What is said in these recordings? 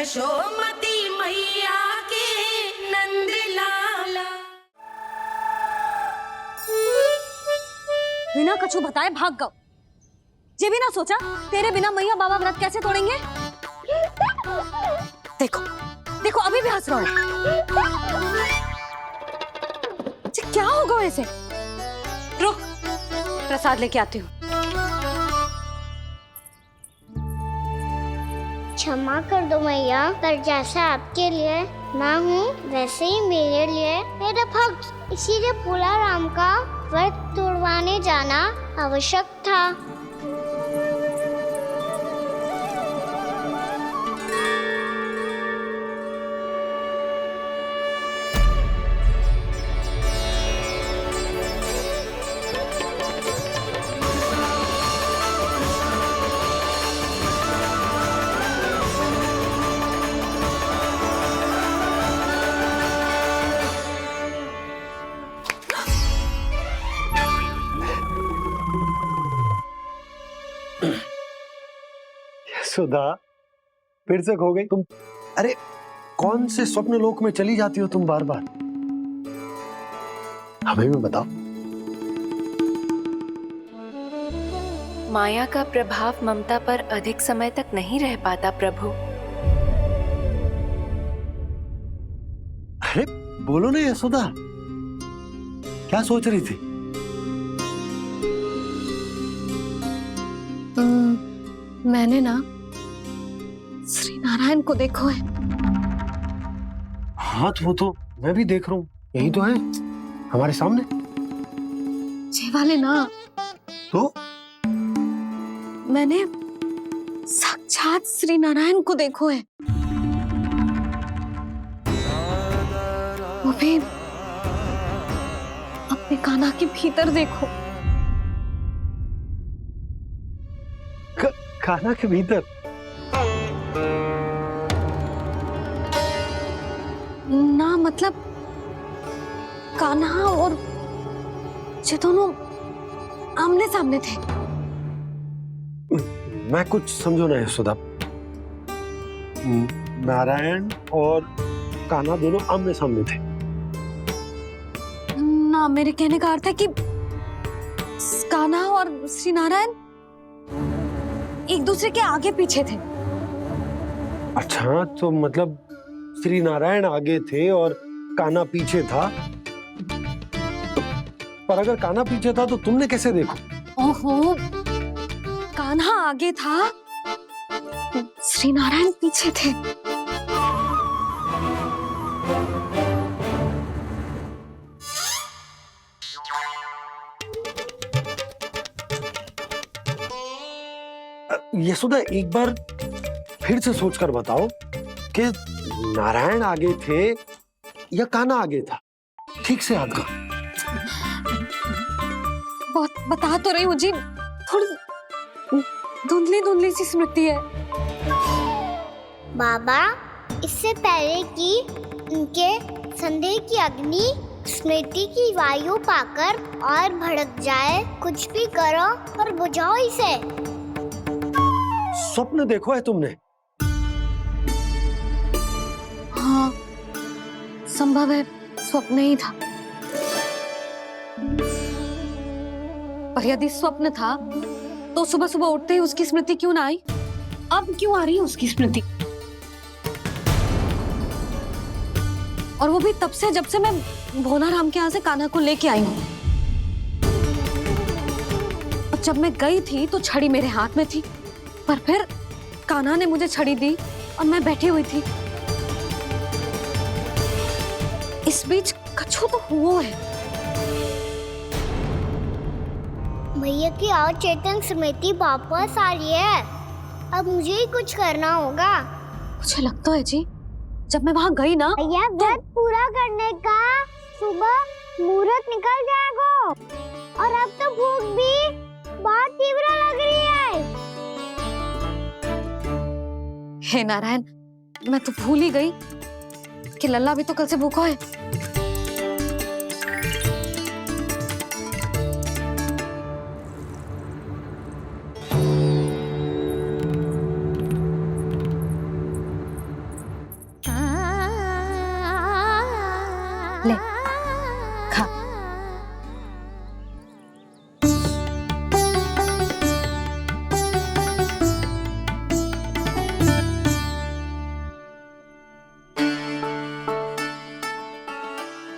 यशोमती मैया के नंद लाला। बिना कछु बताए भाग गओ। ये भी ना सोचा तेरे बिना मैया बाबा व्रत कैसे तोड़ेंगे। देखो देखो अभी भी हंस रहा हूं। क्या होगा ऐसे? रुक प्रसाद लेके आती हूँ। क्षमा कर दो मैया, पर जैसा आपके लिए मैं हूँ वैसे ही मेरे लिए मेरा भक्त, इसीलिए भोला राम का व्रत तोड़वाने जाना आवश्यक था। सुधा फिर से खो गई तुम। अरे कौन से स्वप्न लोक में चली जाती हो तुम बार बार? हमें भी बताओ। माया का प्रभाव ममता पर अधिक समय तक नहीं रह पाता प्रभु। अरे बोलो ना यशोदा, क्या सोच रही थी? मैंने ना श्री नारायण को देखो है। हाँ तो वो तो मैं भी देख रहा हूँ, यही तो है हमारे सामने। ये वाले ना तो मैंने साक्षात श्री नारायण को देखो है, वो भी अपने कान्हा के भीतर देखो। कान्हा के भीतर? ना मतलब कान्हा और ये दोनों आमने सामने थे। मैं कुछ समझो ना यशोदा। नारायण और कान्हा दोनों आमने सामने थे? ना, मेरे कहने का अर्थ है कि कान्हा और श्री नारायण एक दूसरे के आगे पीछे थे। अच्छा तो मतलब श्री नारायण आगे थे और कान्हा पीछे था। पर अगर कान्हा पीछे था तो तुमने कैसे देखा? ओहो, कान्हा आगे था, श्री नारायण पीछे थे। यशोदा एक बार फिर से सोचकर बताओ कि नारायण आगे थे या कान्हा आगे था? ठीक से याद करो। बहुत बता तो रही हूँ जी, थोड़ी धुंधली धुंधली सी स्मृति है। बाबा, इससे पहले कि उनके संदेह की अग्नि स्मृति की वायु पाकर और भड़क जाए, कुछ भी करो और बुझाओ इसे। स्वप्न देखो है तुमने? हाँ, संभव है स्वप्न ही था। पर यदि स्वप्न था तो सुबह सुबह उठते ही उसकी स्मृति क्यों ना आई? अब क्यों आ रही है उसकी स्मृति? और वो भी तब से जब से मैं भोला राम के यहाँ से कान्हा को लेके आई हूँ। और जब मैं गई थी तो छड़ी मेरे हाथ में थी, पर फिर कान्हा ने मुझे छड़ी दी और मैं बैठी हुई थी। इस बीच कछु तो हुआ है। भैया की अचेतन स्मृति वापस आ रही है। अब मुझे ही कुछ करना होगा। मुझे लगता है जी, जब मैं वहां गई ना भैया व्रत पूरा करने का सुबह मुहूर्त निकल जाएगा और अब तो भूख भी बहुत तीव्र लग रही है। हे नारायण, मैं तो भूल ही गई कि लल्ला भी तो कल से भूखा है। ले खा।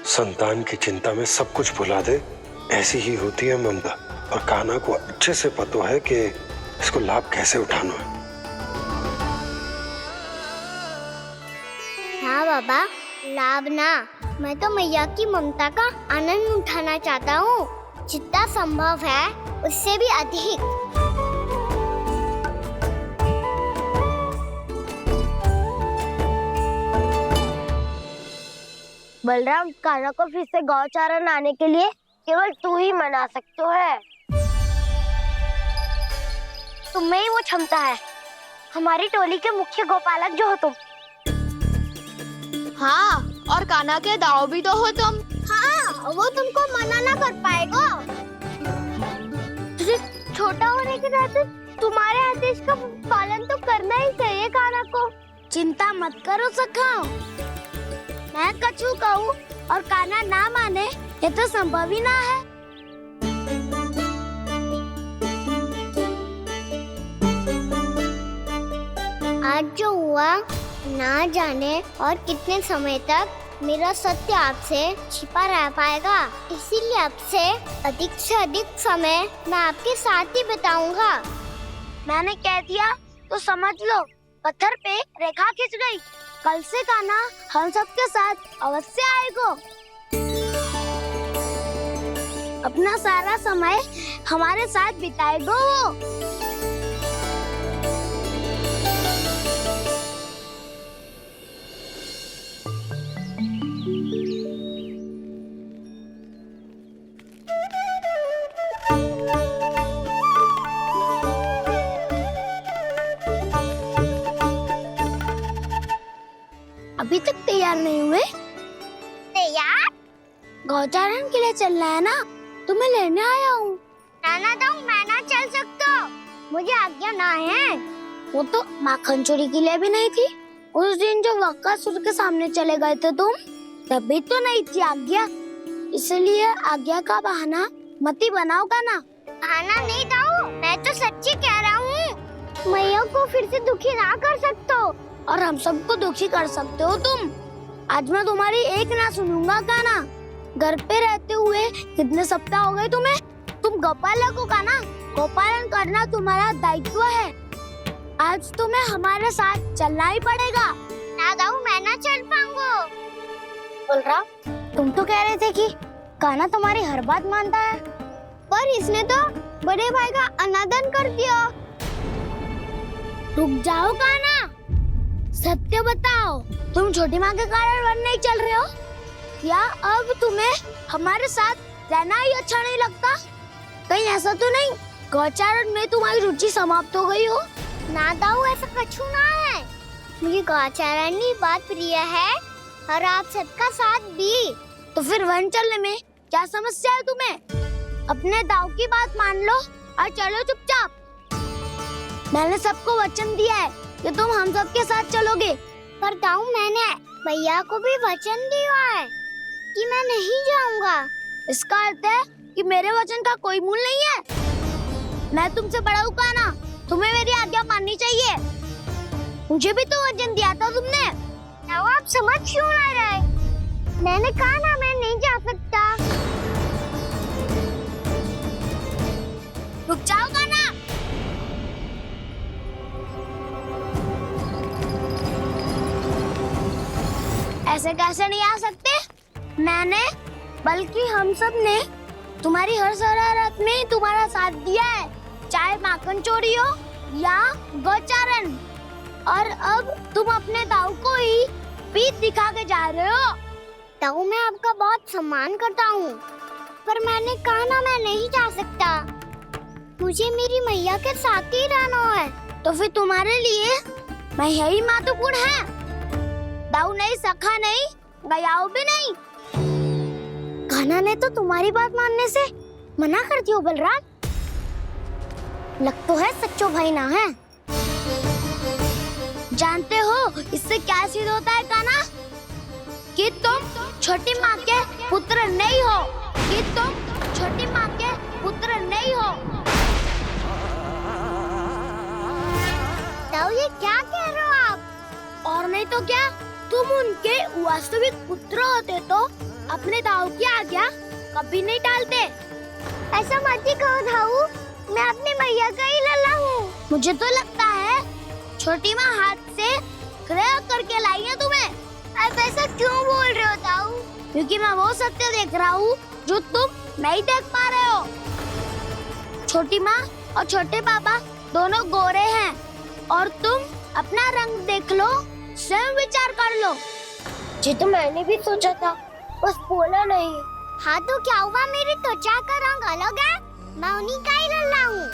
संतान की चिंता में सब कुछ भुला दे, ऐसी ही होती है ममता। और कान्हा को अच्छे से पता है कि इसको लाभ कैसे उठाना है। हाँ बाबा, लाभ ना, मैं तो मैया की ममता का आनंद उठाना चाहता हूँ, जितना संभव है उससे भी अधिक। बलराम, कान्हा को फिर से गौचारण आने के लिए केवल तू ही मना सकते है। तुम्हें ही वो क्षमता है, हमारी टोली के मुख्य गोपालक जो हो तुम। हाँ, और कान्हा के दाव भी तो हो तुम। हाँ, वो तुमको मना ना कर पाएगा। तुझे छोटा होने के नाते तुम्हारे आदेश का पालन तो करना ही चाहिए कान्हा को। चिंता मत करो सखा, मैं कछु कहूँ और कान्हा ना माने, ये तो संभव ही ना है। आज जो हुआ ना जाने और कितने समय तक मेरा सत्य आपसे छिपा रह पाएगा, इसीलिए आपसे अधिक से अधिक समय मैं आपके साथ ही बिताऊंगा। मैंने कह दिया तो समझ लो, पत्थर पे रेखा खिंच गई। कल से कान्हा हम सबके साथ अवश्य आएगा। अपना सारा समय हमारे साथ बिताएगा वो। अभी तक तैयार नहीं हुए? तैयार? गौचारण के लिए चलना है ना, तुम्हें लेने आया हूँ। नाना दाऊ, मैं ना चल सकता, मुझे आज्ञा ना है। वो तो माखन चोरी के लिए भी नहीं थी। उस दिन जो वक्कासुर के सामने चले गए थे तुम, तभी तो नहीं थी आज्ञा। इसलिए आज्ञा का बहाना मत ही बनाओगा ना। बहाना नहीं दाऊ, मैं तो सच्ची कह रहा हूँ। मैया को फिर से दुखी ना कर सकते हो और हम सबको दुखी कर सकते हो तुम। आज मैं तुम्हारी एक ना सुनूंगा कान्हा। घर पे रहते हुए कितने सप्ताह हो गए तुम्हें? तुम गोपालक हो कान्हा, गोपालन करना तुम्हारा दायित्व है। आज तुम्हें हमारे साथ चलना ही पड़ेगा। ना दाऊ, मैं ना चल पाऊंगा। बलराम, तुम तो कह रहे थे कि कान्हा तुम्हारी हर बात मानता है, पर इसने तो बड़े भाई का अनादर कर दिया। रुक जाओ कान्हा, सत्य बताओ, तुम छोटी माँ के कारण वन नहीं चल रहे हो? या अब तुम्हें हमारे साथ रहना ही अच्छा नहीं लगता? कहीं ऐसा तो नहीं गौचारण में तुम्हारी रुचि समाप्त हो गई हो? ना दाऊ, ऐसा कछु ना है। मुझे गौचारण की बात प्रिय है और आप सबका साथ भी। तो फिर वन चलने में क्या समस्या है तुम्हें? अपने दाऊ की बात मान लो और चलो चुपचाप। मैंने सबको वचन दिया है कि तुम हम सबके साथ चलोगे। पर दाऊ, मैंने भैया को भी वचन दिया है कि मैं नहीं जाऊंगा। इसका अर्थ है कि मेरे वचन का कोई मूल नहीं है। मैं तुमसे बड़ा हूँ कान्हा, तुम्हें मेरी आज्ञा माननी चाहिए। मुझे भी तो वचन दिया था तुमने। दाऊ, आप समझ क्यों ना रहे? मैंने कहा ना, मैं नहीं जा सकता। रुक जाओ कान्हा। ऐसे कैसे नहीं आ सकते? मैंने, बल्कि हम सब ने तुम्हारी हर शरारत में तुम्हारा साथ दिया है, चाहे माखन चोरी हो या गौचारण। और अब तुम अपने दाऊ को ही पीठ दिखा के जा रहे हो। दाऊ, मैं आपका बहुत सम्मान करता हूँ, पर मैंने कहा ना, मैं नहीं जा सकता। मुझे मेरी मैया के साथ ही रहना है। तो फिर तुम्हारे लिए मैं यही महत्वपूर्ण है। दाऊ नहीं, सखा नहीं, गयाऊ भी नहीं। कान्हा ने तो तुम्हारी बात मानने से मना कर दियो बलराम। लग तो है सच्चो भाई ना है। जानते हो इससे क्या सिद्ध होता है कान्हा? कि तुम छोटी माँ के पुत्र नहीं हो, कि तुम छोटी माँ के पुत्र नहीं हो। ताऊ ये क्या कह रहे हो आप? और नहीं तो क्या, तुम उनके वास्तविक पुत्र होते तो अपने दाऊ की आज्ञा कभी नहीं टालते। ऐसा मत ही कहो दाऊ, मैं अपनी मैया का ही लल्ला हूँ। मुझे तो लगता है छोटी माँ हाथ से ग्रह करके लाई है तुम्हें। आप ऐसा क्यों बोल रहे हो दाऊ? क्योंकि मैं वो सत्य देख रहा हूँ जो तुम नहीं देख पा रहे हो। छोटी माँ और छोटे पापा दोनों गोरे हैं और तुम अपना रंग देख लो, स्वयं विचार कर लो। जी तो मैंने भी सोचा था, बस बोला नहीं। हाँ तो क्या हुआ, मेरी त्वचा का रंग अलग है, मैं उन्हीं का ही लल्ला हूँ।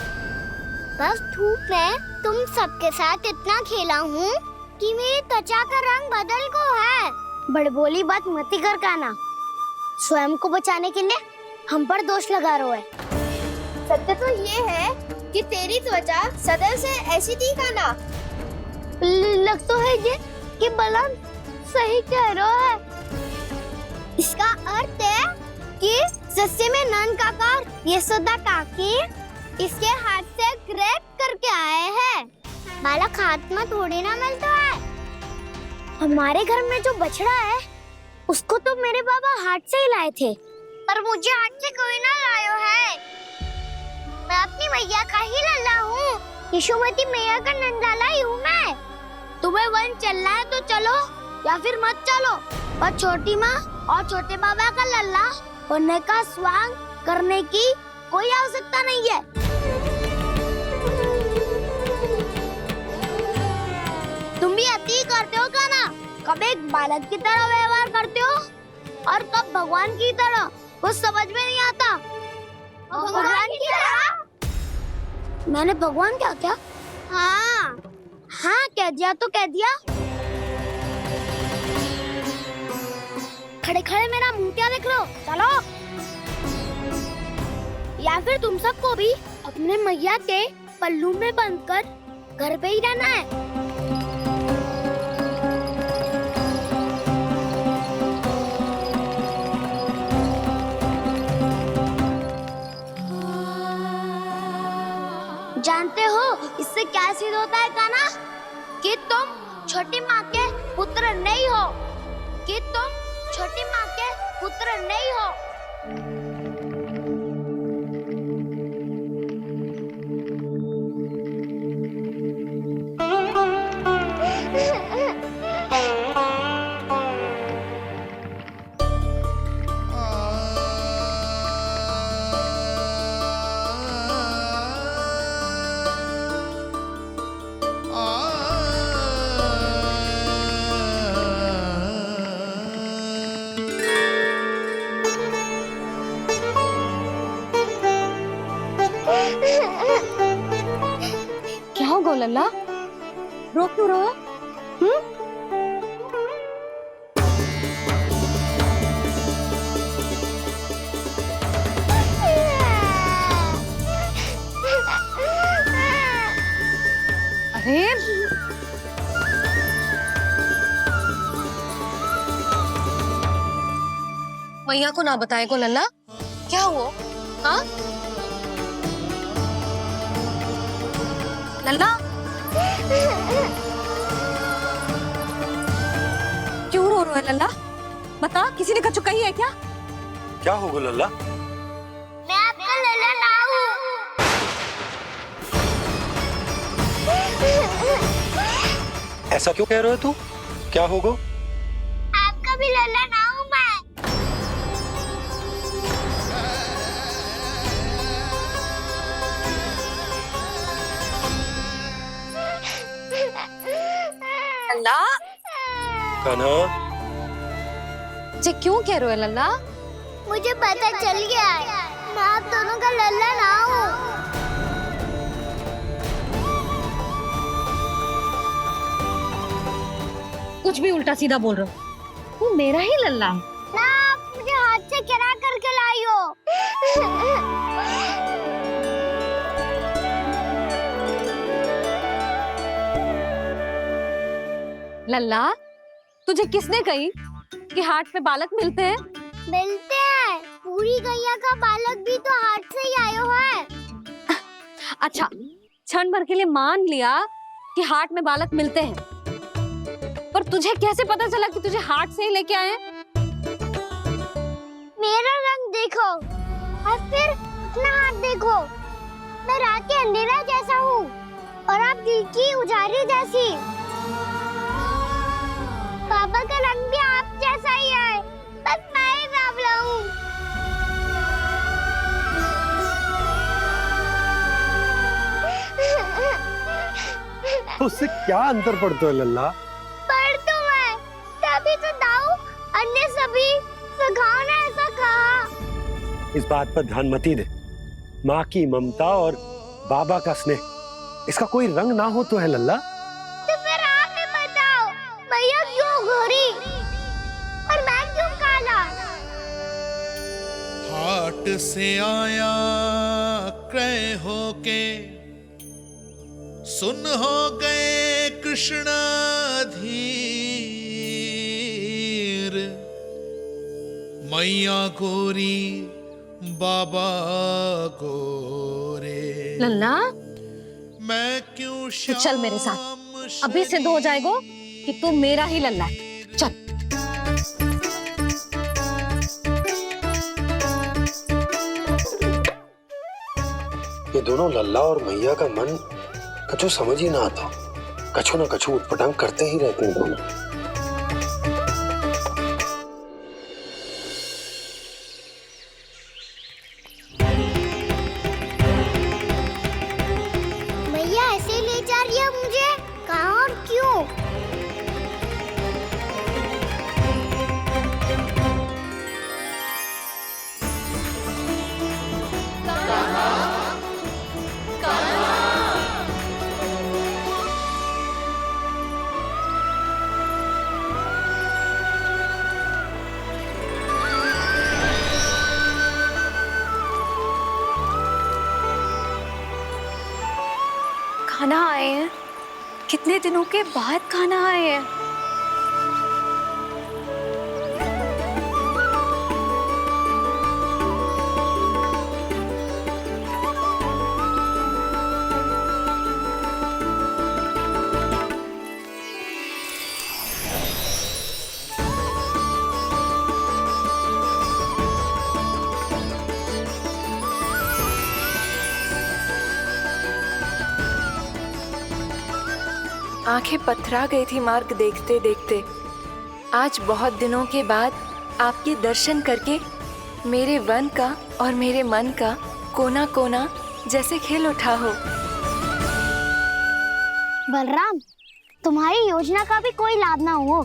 बस धूप में तुम सबके साथ इतना खेला हूँ कि मेरी त्वचा का रंग बदल को है। बड़बोली बात मत ही कर काना, स्वयं को बचाने के लिए हम पर दोष लगा रहे हो। सत्य तो ये है कि तेरी त्वचा सदैव से ऐसी थी काना। लग तो है ये कि बलम सही कह रहा है। इसका अर्थ है कि सस्य में नन काका यशोदा काकी इसके हाथ से ग्रेट करके आए हैं। बालक हाथ में थोड़ी ना मिलता है। हमारे घर में जो बछड़ा है उसको तो मेरे बाबा हाथ से ही लाए थे, पर मुझे हाथ से कोई ना लायो है। मैं अपनी मैया का ही लल्ला हूँ, यशोमती मैया का नंदाला ही हूँ मैं। तुम्हें वन चलना है तो चलो या फिर मत चलो, पर छोटी माँ और छोटे बाबा का लल्ला होने का स्वांग करने की कोई आवश्यकता नहीं है। तुम भी अति करते हो काना, कब एक बालक की तरह व्यवहार करते हो और कब भगवान की तरह, कुछ समझ में नहीं आता। भगवान की तरह? मैंने भगवान क्या क्या? हाँ हाँ कह दिया तो कह दिया। खड़े खड़े मेरा मुंह क्या देख लो, चलो। या फिर तुम सबको भी अपने मैया के पल्लू में बंधकर घर पे ही रहना है। जानते हो इससे क्या सिद्ध होता है काना? कि तुम छोटी माँ के पुत्र नहीं हो, कि तुम छोटी माँ के पुत्र नहीं हो। क्या हो लल्ला, रो क्यों रहो? अरे मैया को ना बताए को लल्ला, क्या हुआ? हाँ लल्ला, क्यों रो रहा है लल्ला? बता, किसी ने कछु कही है क्या? क्या होगा लल्ला? मैं आपका लल्ला ना हूँ। ऐसा क्यों कह रहे हो तू? क्या होगा? आपका भी लल्ला ना हूँ मैं। लल्ला, कान्हा, जे क्यों कह रहे हो लल्ला? मुझे पता चल गया है, मैं आप दोनों का लल्ला ना हूँ। कुछ भी उल्टा सीधा बोल रहे हो, तू मेरा ही लल्ला है। ना आप मुझे हाथ से गिरा करके लाई हो। लल्ला, तुझे किसने कही कि हाट पे बालक मिलते हैं? मिलते हैं गौरी गैया का बालक भी तो हाथ से ही आयो है। अच्छा, क्षण भर के लिए मान लिया कि हाट में बालक मिलते हैं, पर तुझे कैसे पता चला कि तुझे हाट से ही लेके आए? मेरा रंग देखो और फिर अपना हाथ देखो। मैं रात के अंधेरा जैसा हूँ और आप दिल की उजारी जैसी। पापा का रंग भी आप जैसा ही है, बस मैं ही बावला हूँ। उससे क्या अंतर पड़ता है लल्ला? पर तो मैं तभी तो दाऊ अन्य सभी सखाओ ने ऐसा कहा। इस बात पर ध्यान मत ही दे। माँ की ममता और बाबा का स्नेह, इसका कोई रंग ना हो तो है लल्ला। तो फिर आप ही बताओ, मैया क्यों गोरी और मैं क्यों काला? हाट से आया क्रय होके, सुन हो गए कृष्णाधीर। मैया गोरी बाबा गोरे, लल्ला, मैं क्यों तू चल मेरे साथ। अभी सिद्ध हो जाएगा कि तू मेरा ही लल्ला है। चल। ये दोनों लल्ला और मैया का मन कछु समझ ही ना आता। कछु ना कछु उटपटांग करते ही रहते हैं दोनों। मैया ऐसे ले जा रही है मुझे, कहाँ और क्यों? खाना आए हैं, कितने दिनों के बाद खाना आए हैं। आंखें पथरा गई थी मार्ग देखते देखते। आज बहुत दिनों के बाद आपके दर्शन करके मेरे वन का और मेरे मन का कोना कोना जैसे खिल उठा हो। बलराम, तुम्हारी योजना का भी कोई लाभ ना हो।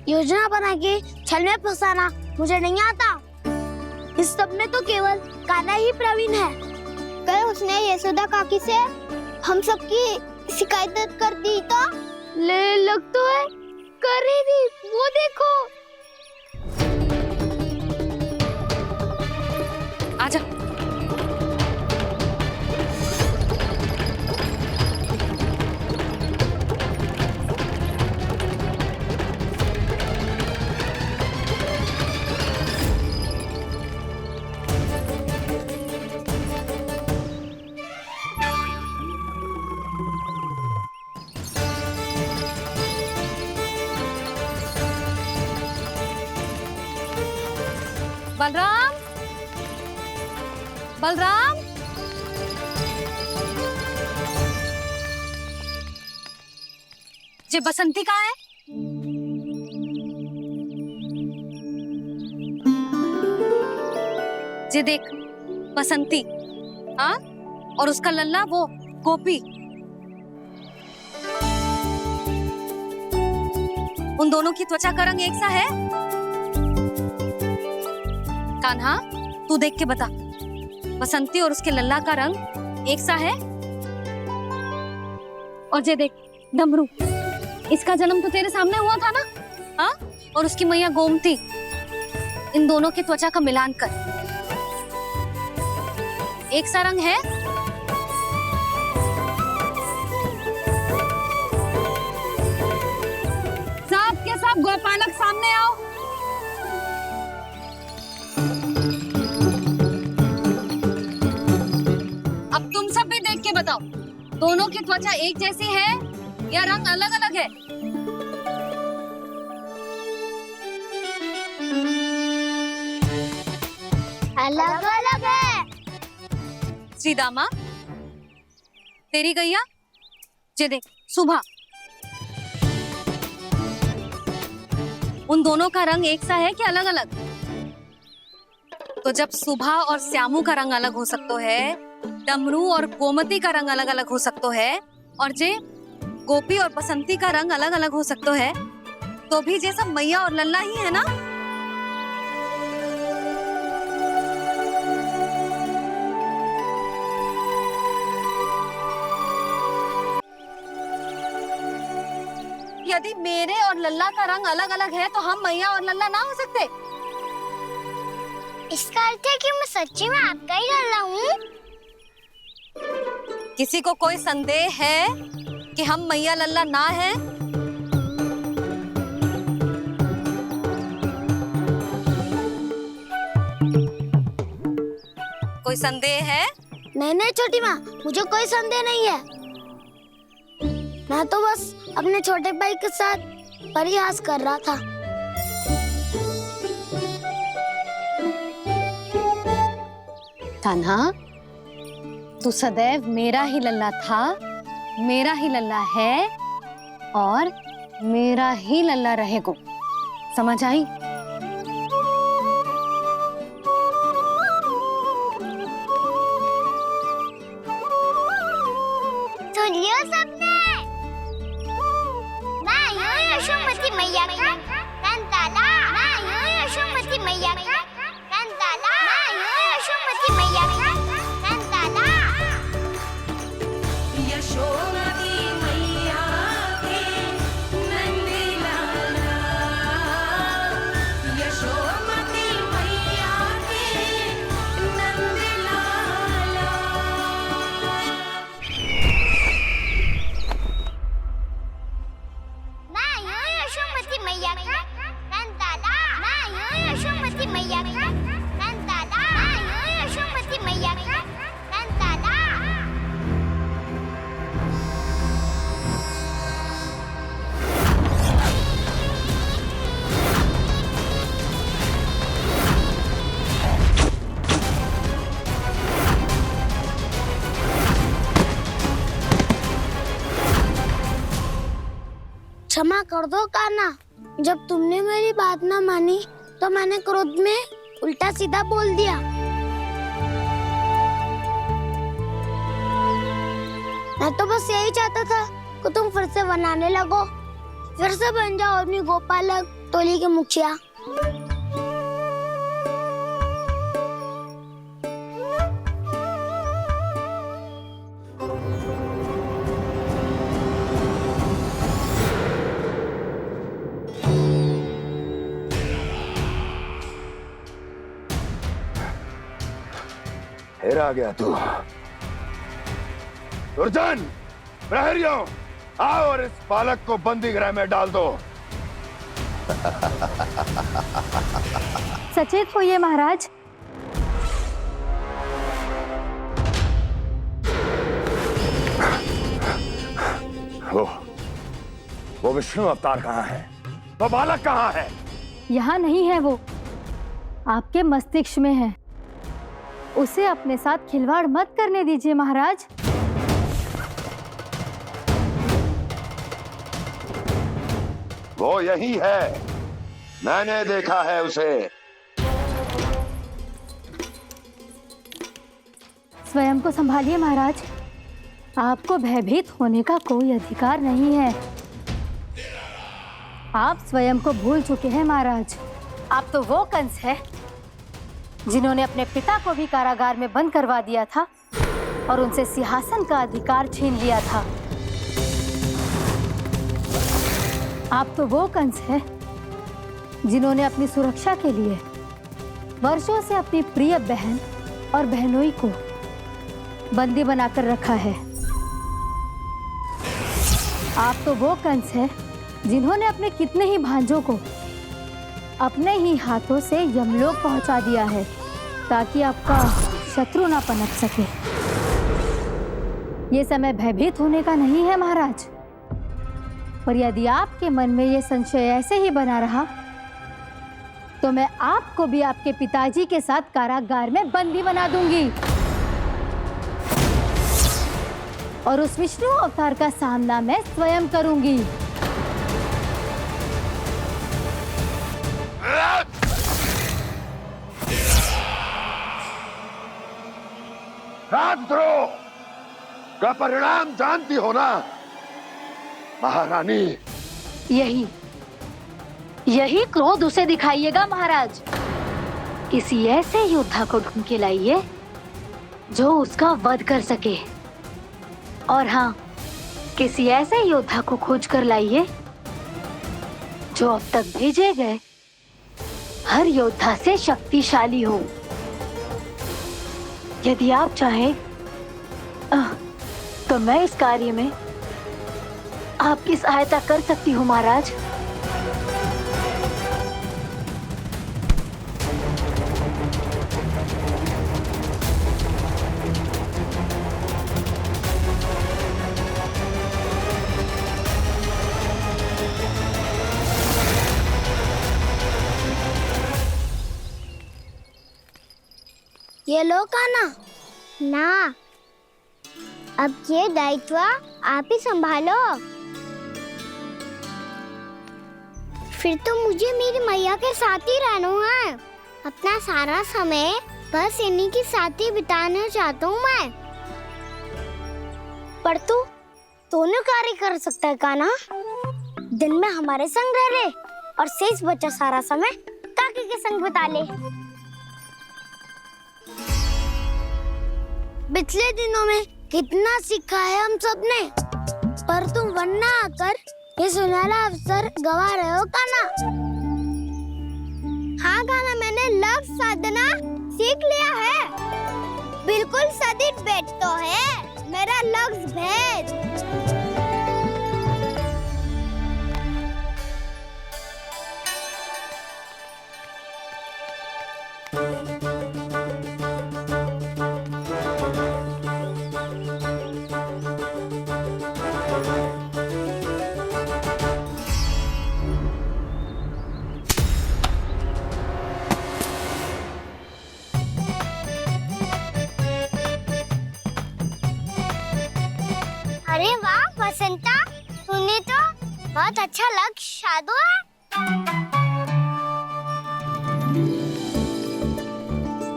योजना बना के छल में फंसाना मुझे नहीं आता। इस सब में तो केवल कान्हा ही प्रवीण है। कल उसने यशोदा काकी से हम सबकी शिकायत कर दी तो ले लग तो है कर ही दी, वो देखो। आजा। बलराम, बलराम, ये बसंती कहाँ है? ये देख, बसंती, हाँ, और उसका लल्ला वो गोपी। उन दोनों की त्वचा का रंग एक सा है? कान्हा, तू देख के बता, बसंती और उसके लल्ला का रंग एक सा है? और ये देख, डमरू, इसका जन्म तो तेरे सामने हुआ था ना? हाँ, और उसकी मैया गोमती, इन दोनों की त्वचा का मिलान कर एक सा रंग है? सब के सब गोपालक सामने आओ। दोनों की त्वचा एक जैसी है या रंग अलग अलग है? अलग अलग है। श्रीदामा, तेरी गैया, ये देख सुबह, उन दोनों का रंग एक सा है कि अलग अलग? तो जब सुबह और श्यामू का रंग अलग हो सकता है, डमरू और गोमती का रंग अलग अलग हो सकता है, और जे गोपी और बसंती का रंग अलग अलग हो सकता है, तो भी जे सब मैया और लल्ला ही है ना? यदि मेरे और लल्ला का रंग अलग अलग है तो हम मैया और लल्ला ना हो सकते? इसका अर्थ है कि मैं सच्ची में आपका ही लल्ला हूँ? किसी को कोई संदेह है कि हम मैया लल्ला ना हैं? कोई संदेह है? नहीं नहीं छोटी माँ, मुझे कोई संदेह नहीं है। मैं तो बस अपने छोटे भाई के साथ परिहास कर रहा था। कान्हा, तू सदैव मेरा ही लल्ला था, मेरा ही लल्ला है और मेरा ही लल्ला रहेगा। समझ आई? सुन लियो सबने, मैं हूँ यशोमती मैया का कंताला, मैं हूँ यशोमती मैया का कंताला, मैं हूँ यशोमती मैया का कंताला। यशोमती मैया के नंद लाला, यशोमती मैया के नंद लाला। मैं हूँ यशोमती मैया का कंताला, मैं हूँ यशोमती मैया का कंताला, मैं हूँ यशोमती मैया का कंताला। क्षमा कर दो कान्हा, जब तुमने मेरी बात ना मानी तो मैंने क्रोध में उल्टा सीधा बोल दिया। मैं तो बस यही चाहता था कि तुम फिर से बनाने लगो, फिर से बन जाओ अपनी गोपालक टोली के मुखिया। फिर आ गया तू। दुर्जन, प्रहरियों, आओ और इस बालक को बंदी गृह में डाल दो। सचेत होइए महाराज। वो विष्णु अवतार कहाँ है? वो बालक कहाँ है? यहाँ नहीं है, वो आपके मस्तिष्क में है। उसे अपने साथ खिलवाड़ मत करने दीजिए महाराज। वो यही है, मैंने देखा है उसे। स्वयं को संभालिए महाराज, आपको भयभीत होने का कोई अधिकार नहीं है। आप स्वयं को भूल चुके हैं महाराज। आप तो वो कंस है जिन्होंने अपने पिता को भी कारागार में बंद करवा दिया था और उनसे सिंहासन का अधिकार छीन लिया था। आप तो वो कंस है जिन्होंने अपनी सुरक्षा के लिए वर्षों से अपनी प्रिय बहन और बहनोई को बंदी बनाकर रखा है। आप तो वो कंस है जिन्होंने अपने कितने ही भांजों को अपने ही हाथों से यमलोक पहुंचा दिया है ताकि आपका शत्रु ना पनप सके। ये समय भयभीत होने का नहीं है महाराज। पर यदि आपके मन में ये संशय ऐसे ही बना रहा तो मैं आपको भी आपके पिताजी के साथ कारागार में बंदी बना दूंगी और उस विष्णु अवतार का सामना मैं स्वयं करूंगी। राजद्रोह का परिणाम जानती हो ना महारानी? यही क्रोध उसे दिखाइएगा महाराज। किसी ऐसे योद्धा को ढूंढ के लाइए जो उसका वध कर सके। और हाँ, किसी ऐसे योद्धा को खोज कर लाइए जो अब तक भेजे गए हर योद्धा से शक्तिशाली हो। यदि आप चाहें तो मैं इस कार्य में आपकी सहायता कर सकती हूँ महाराज। ये लो कान्हा। ना, अब ये दायित्व आप ही संभालो। फिर तो मुझे मेरी मैया के साथ ही रहना है। अपना सारा समय बस इन्हीं के साथ ही बिताना चाहता हूँ मैं। पर तू दोनों कार्य कर सकता है कान्हा। दिन में हमारे संग रह ले और शेष बचा सारा समय काकी के संग बिता ले। पिछले दिनों में कितना सीखा है हम सब ने, पर तुम वरना आकर ये सुनहरा अवसर गवा रहे हो कान्हा। हाँ कान्हा, मैंने लक्ष्य साधना सीख लिया है। बिल्कुल सदित भेद तो है मेरा लक्ष्य भेद। अरे वाह बसंता, तूने तो बहुत अच्छा लक्ष्य साधा है।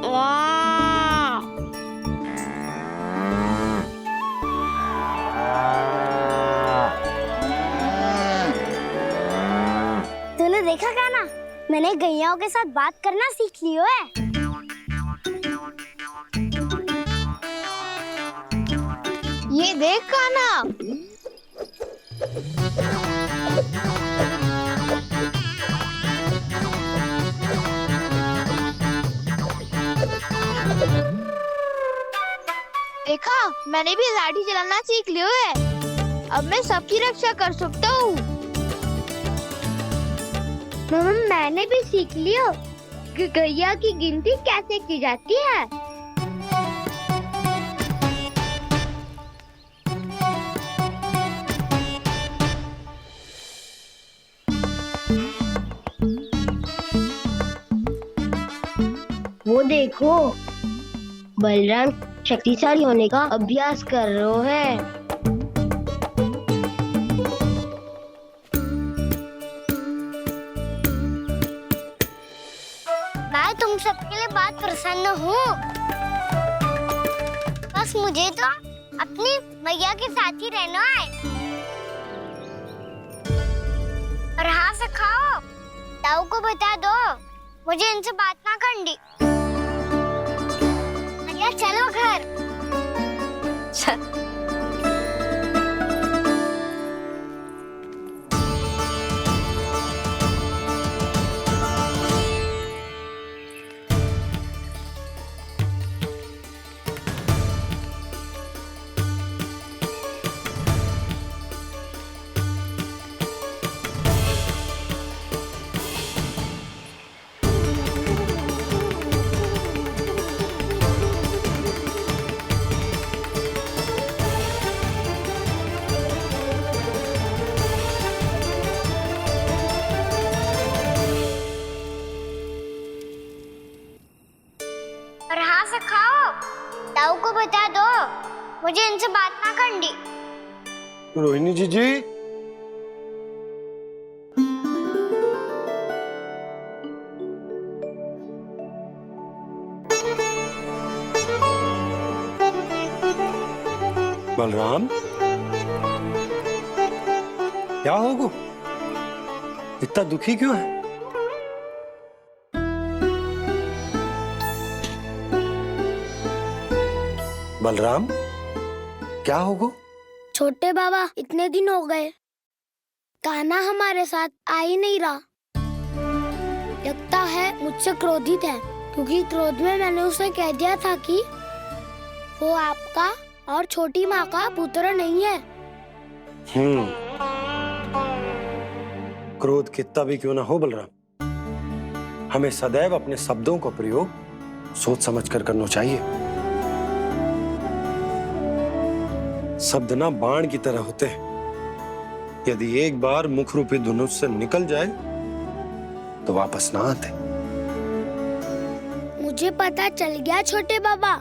वाह! तूने देखा कान्हा, मैंने गैयाओं के साथ बात करना सीख लियो है। ये देख कान्हा, देखा मैंने भी लाठी चलाना सीख लियो है। अब मैं सबकी रक्षा कर सकता हूँ। मैंने भी सीख लियो कि गैया की गिनती कैसे की जाती है। वो देखो, बलराम शक्तिशाली होने का अभ्यास कर रहे हैं। मैं तुम सबके लिए बहुत प्रसन्न हूँ। बस मुझे तो अपनी मैया के साथ ही रहना है। और हाँ से खाओ, ताऊ को बता दो मुझे इनसे बात ना करनी। मैया चलो घर। चल। मुझे इनसे बात ना करनी। रोहिणी जी बलराम, क्या होगा? इतना दुखी क्यों है? बलराम, क्या होगा? छोटे बाबा, इतने दिन हो गए कान्हा हमारे साथ आ ही नहीं रहा। लगता है मुझसे क्रोधित है, क्योंकि क्रोध में मैंने उसे कह दिया था कि वो आपका और छोटी माँ का पुत्र नहीं है। क्रोध कितना भी क्यों ना हो बलराम, हमें सदैव अपने शब्दों का प्रयोग सोच समझ कर करना चाहिए। शब्द ना बाण की तरह होते हैं, यदि एक बार मुख रूपी धनुष से निकल जाए तो वापस ना आते। मुझे पता चल गया छोटे बाबा,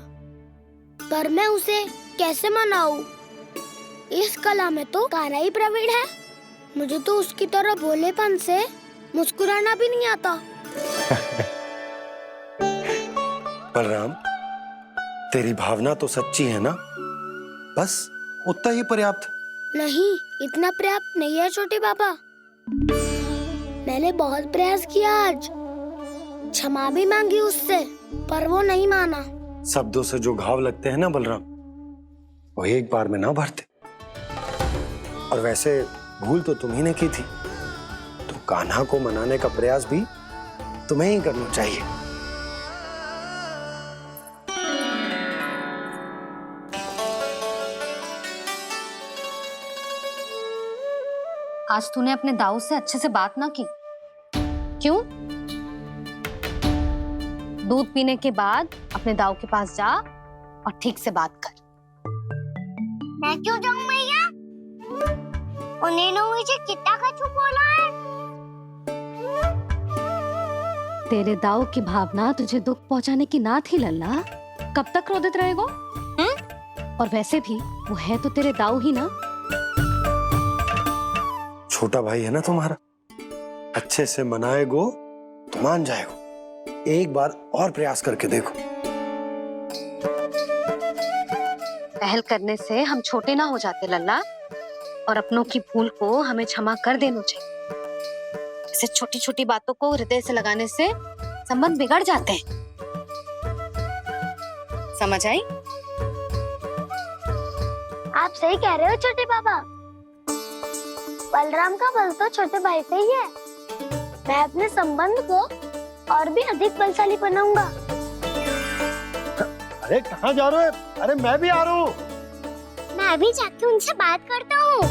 पर मैं उसे कैसे मनाऊं? इस कला में तो कान्हा ही प्रवीण है। मुझे तो उसकी तरह भोलेपन से मुस्कुराना भी नहीं आता। बलराम, तेरी भावना तो सच्ची है ना, बस उतना ही पर्याप्त। नहीं, इतना पर्याप्त नहीं है छोटे बाबा। मैंने बहुत प्रयास किया आज, क्षमा भी मांगी उससे, पर वो नहीं माना। शब्दों से जो घाव लगते हैं ना बलराम, वो एक बार में ना भरते। और वैसे भूल तो तुम्ही ने की थी, तो कान्हा को मनाने का प्रयास भी तुम्हें ही करना चाहिए। आज तूने अपने दाऊ से अच्छे से बात ना की, क्यों? दूध पीने के बाद अपने दाऊ के पास जा और ठीक से बात कर। मैं क्यों जाऊं भैया? उन्होंने मुझे कितना कछु बोला है। तेरे दाऊ की भावना तुझे दुख पहुंचाने की ना थी लल्ला, कब तक क्रोधित रहेगो? और वैसे भी वो है तो तेरे दाऊ ही ना। छोटा भाई है ना तुम्हारा, अच्छे से मनाएगो तो मान जाएगो। एक बार और प्रयास करके देखो। पहल करने से हम छोटे ना हो जाते लल्ला, और अपनों की भूल को हमें क्षमा कर देना चाहिए। ऐसे छोटी छोटी बातों को हृदय से लगाने से संबंध बिगड़ जाते हैं। समझ आई? आप सही कह रहे हो छोटे बाबा। बलराम का बल तो छोटे भाई से ही है। मैं अपने संबंध को और भी अधिक बलशाली बनाऊंगा। अरे कहाँ जा रहे हो? अरे मैं भी आ रहा हूँ। मैं भी जाके उनसे बात करता हूँ।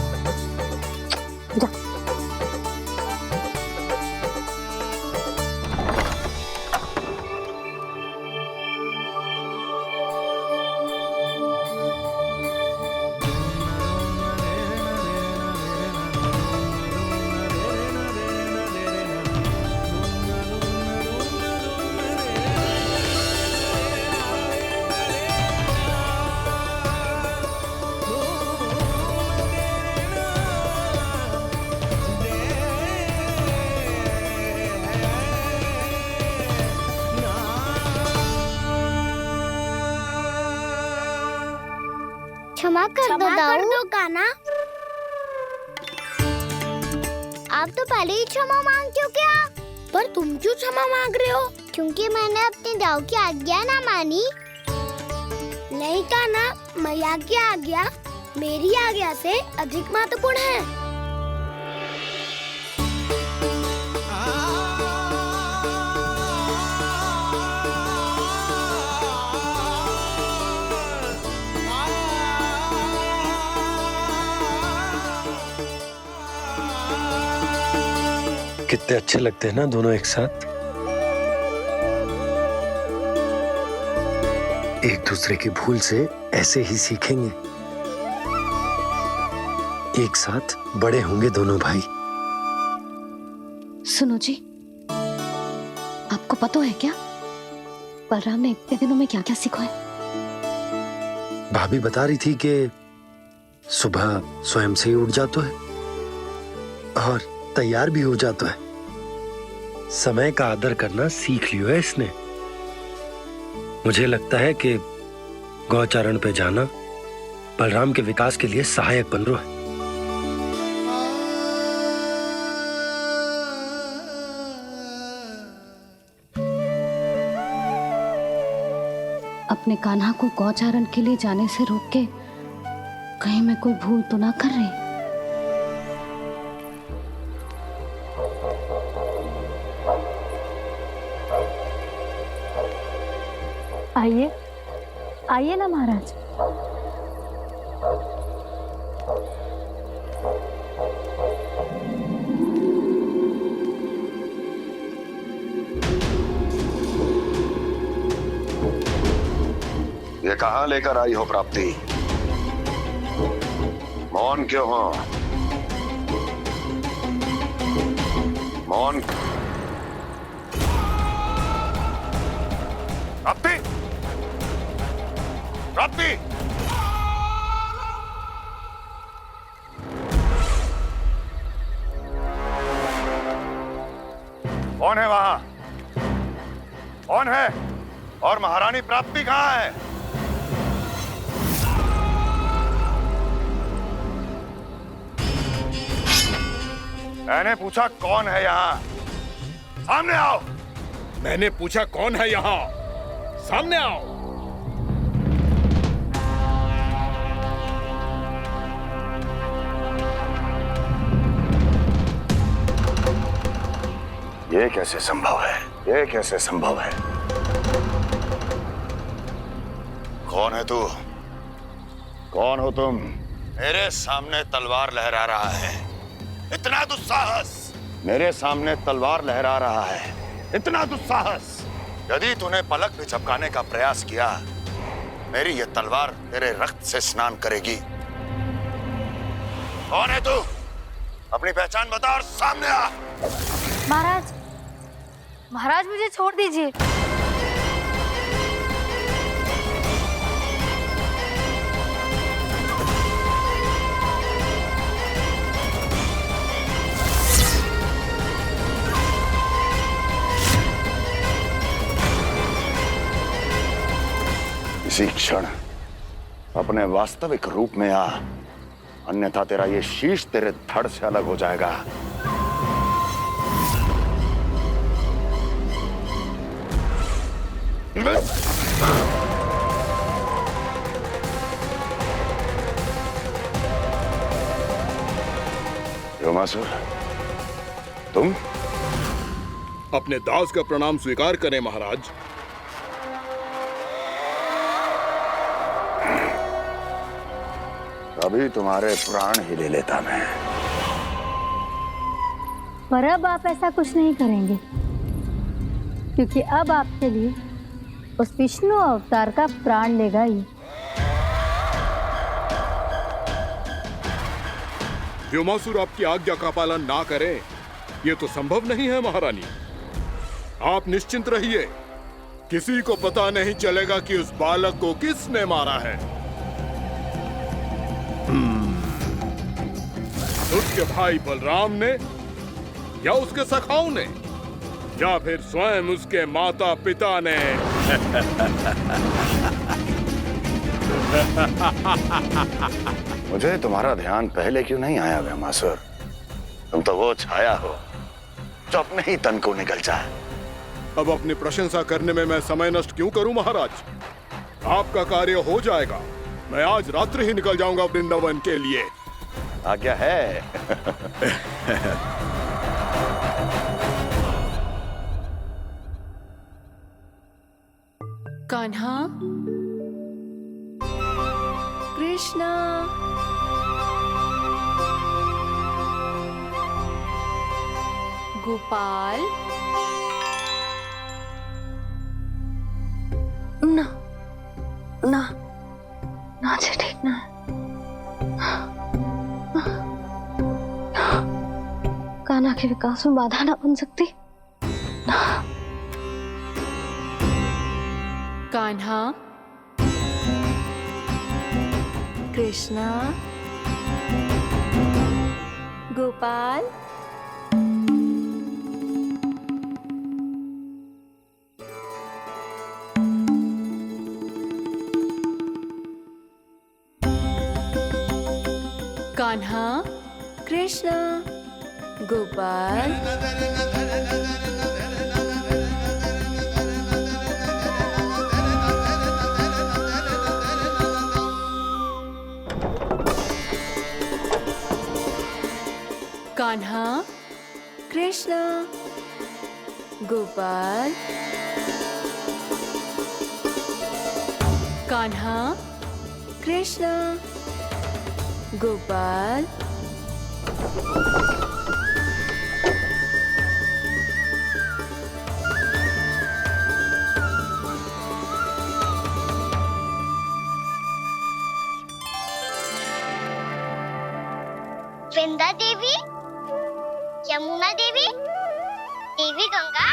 क्षमा कर दो कान्हा। आप तो पहले ही क्षमा मांगते हो क्या? पर तुम क्यों क्षमा मांग रहे हो? क्योंकि मैंने अपने दाऊ की आज्ञा ना मानी। नहीं कान्हा, मैया की आज्ञा मेरी आज्ञा से अधिक महत्वपूर्ण है। कितने अच्छे लगते हैं ना दोनों एक साथ। एक दूसरे की भूल से ऐसे ही सीखेंगे। एक साथ बड़े होंगे दोनों भाई। सुनो जी, आपको पता है क्या बलराम ने इतने दिनों में क्या क्या सीखा है? भाभी बता रही थी कि सुबह स्वयं से ही उठ जाता है और तैयार भी हो जाता है। समय का आदर करना सीख लियो है इसने। मुझे लगता है कि गौचारण पे जाना बलराम के विकास के लिए सहायक बन रहा है। अपने कान्हा को गौचारण के लिए जाने से रोक के कहीं मैं कोई भूल तो ना कर रही। आइए आइए ना महाराज। ये कहाँ लेकर आई हो प्राप्ति? मौन क्यों हो? मौन। प्राप्ति, प्राप्ति, कौन है वहां? कौन है? और महारानी प्राप्ति कहाँ है? मैंने पूछा कौन है यहाँ? सामने आओ। मैंने पूछा कौन है यहाँ? सामने आओ। ये कैसे संभव है? ये कैसे संभव है? कौन है तू? कौन हो तुम? मेरे सामने तलवार लहरा रहा है। इतना दुस्साहस! मेरे सामने तलवार लहरा रहा है। इतना दुस्साहस! यदि तूने पलक भी झपकाने का प्रयास किया, मेरी ये तलवार तेरे रक्त से स्नान करेगी। कौन है तू? अपनी पहचान बता और सामने आ। महाराज, महाराज मुझे छोड़ दीजिए। इसी क्षण अपने वास्तविक रूप में आ, अन्यथा तेरा ये शीश तेरे धड़ से अलग हो जाएगा। योमासुर, तुम? अपने दास का प्रणाम स्वीकार करें महाराज। अभी तुम्हारे प्राण ही ले लेता मैं। पर अब आप ऐसा कुछ नहीं करेंगे, क्योंकि अब आपके लिए उस विष्णु अवतार का प्राण लेगा ही। व्योमासुर आपकी आज्ञा का पालन ना करें, यह तो संभव नहीं है महारानी। आप निश्चिंत रहिए, किसी को पता नहीं चलेगा कि उस बालक को किसने मारा है। उसके भाई बलराम ने, या उसके सखाओं ने, या फिर स्वयं उसके माता पिता ने। मुझे तुम्हारा ध्यान पहले क्यों नहीं आया व्योमासुर? तुम तो वो छाया हो जो अपने ही तन को निकल जाए। अब अपनी प्रशंसा करने में मैं समय नष्ट क्यों करूं महाराज? आपका कार्य हो जाएगा। मैं आज रात्रि ही निकल जाऊंगा वृंदावन के लिए। आज्ञा है। कान्हा, कृष्णा, गोपाल। ना ना ना, ठीक ना। कान्हा के विकास में बाधा ना बन सकती। कान्हा, कृष्णा, गोपाल, कान्हा, कृष्णा, गोपाल, कान्हा, कृष्णा, गोपाल, कान्हा, कृष्णा, गोपाल, वृंदा देवी, यमुना देवी, देवी गंगा,